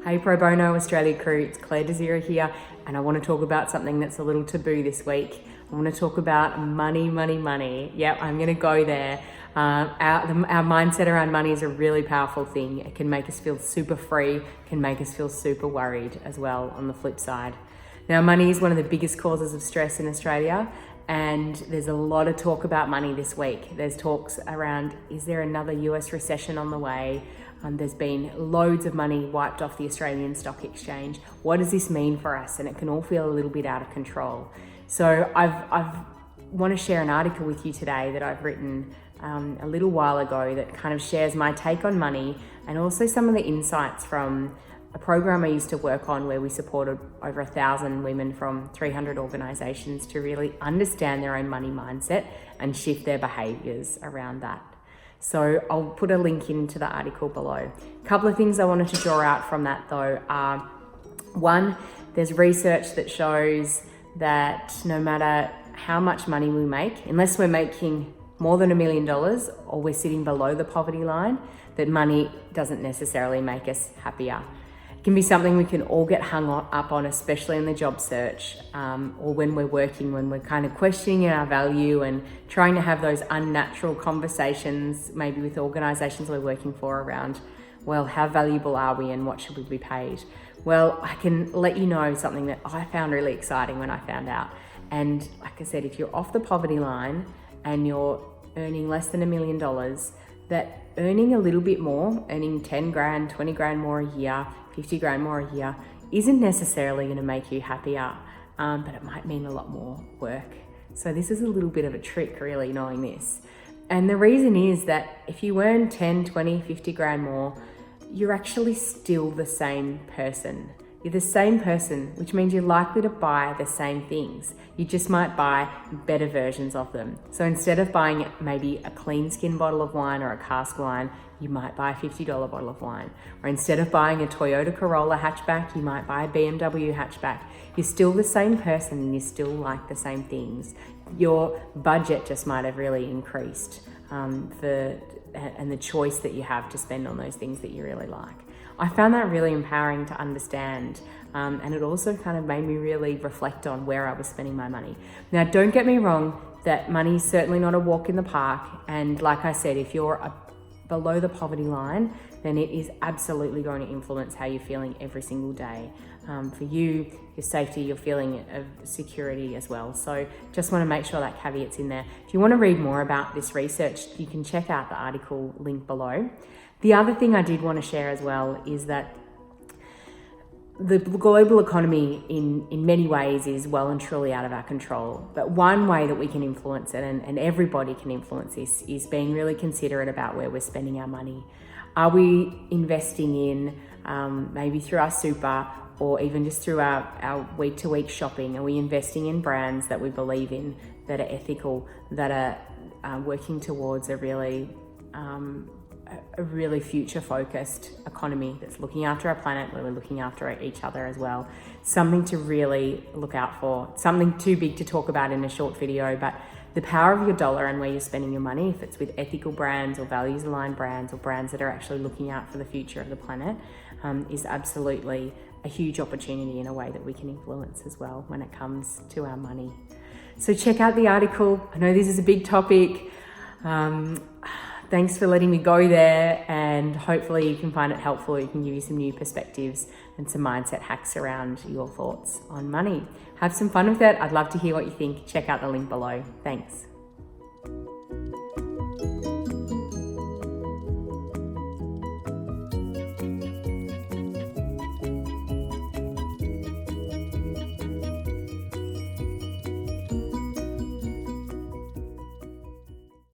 Hey Pro Bono Australia crew, it's Claire Desira here, and I want to talk about something that's a little taboo this week. I want to talk about money. Yep, I'm going to go there. Our mindset around money is a really powerful thing. It can make us feel super free, can make us feel super worried as well on the flip side. Now, money is one of the biggest causes of stress in Australia, and there's a lot of talk about money this week. There's talks around, is there another US recession on the way? There's been loads of money wiped off the Australian Stock Exchange. What does this mean for us? And it can all feel a little bit out of control. So I want to share an article with you today that I've written a little while ago that kind of shares my take on money and also some of the insights from a program I used to work on where we supported over 1,000 women from 300 organizations to really understand their own money mindset and shift their behaviors around that. So I'll put a link into the article below. A couple of things I wanted to draw out from that though are, one, there's research that shows that no matter how much money we make, unless we're making more than $1 million or we're sitting below the poverty line, that money doesn't necessarily make us happier. It can be something we can all get hung up on, especially in the job search or when we're working, when we're kind of questioning our value and trying to have those unnatural conversations, maybe with organizations we're working for around, well, how valuable are we and what should we be paid? Well, I can let you know something that I found really exciting when I found out. And like I said, if you're off the poverty line and you're earning less than $1 million, that earning a little bit more, earning 10 grand, 20 grand more a year, 50 grand more a year, isn't necessarily going to make you happier, but it might mean a lot more work. So this is a little bit of a trick, really, knowing this. And the reason is that if you earn 10, 20, 50 grand more, you're actually still the same person. You're the same person, which means you're likely to buy the same things. You just might buy better versions of them. So instead of buying maybe a clean skin bottle of wine or a cask wine, you might buy a $50 bottle of wine. Or instead of buying a Toyota Corolla hatchback, you might buy a BMW hatchback. You're still the same person and you still like the same things. Your budget just might have really increased and the choice that you have to spend on those things that you really like. I found that really empowering to understand, and it also kind of made me really reflect on where I was spending my money. Now, don't get me wrong, that money is certainly not a walk in the park, and like I said, if you're below the poverty line, then it is absolutely going to influence how you're feeling every single day. For you, your safety, your feeling of security as well. So just want to make sure that caveat's in there. If you want to read more about this research, you can check out the article link below. The other thing I did want to share as well is that the global economy in many ways is well and truly out of our control. But one way that we can influence it, and everybody can influence this, is being really considerate about where we're spending our money. Are we investing in, maybe through our super or even just through our week-to-week shopping, are we investing in brands that we believe in, that are ethical, that are working towards a really future-focused economy that's looking after our planet, where we're looking after each other as well? Something to really look out for. Something too big to talk about in a short video, but the power of your dollar and where you're spending your money, if it's with ethical brands or values-aligned brands or brands that are actually looking out for the future of the planet, is absolutely a huge opportunity in a way that we can influence as well when it comes to our money. So check out the article. I know this is a big topic. Thanks for letting me go there, and hopefully you can find it helpful. It can give you some new perspectives and some mindset hacks around your thoughts on money. Have some fun with it. I'd love to hear what you think. Check out the link below. Thanks.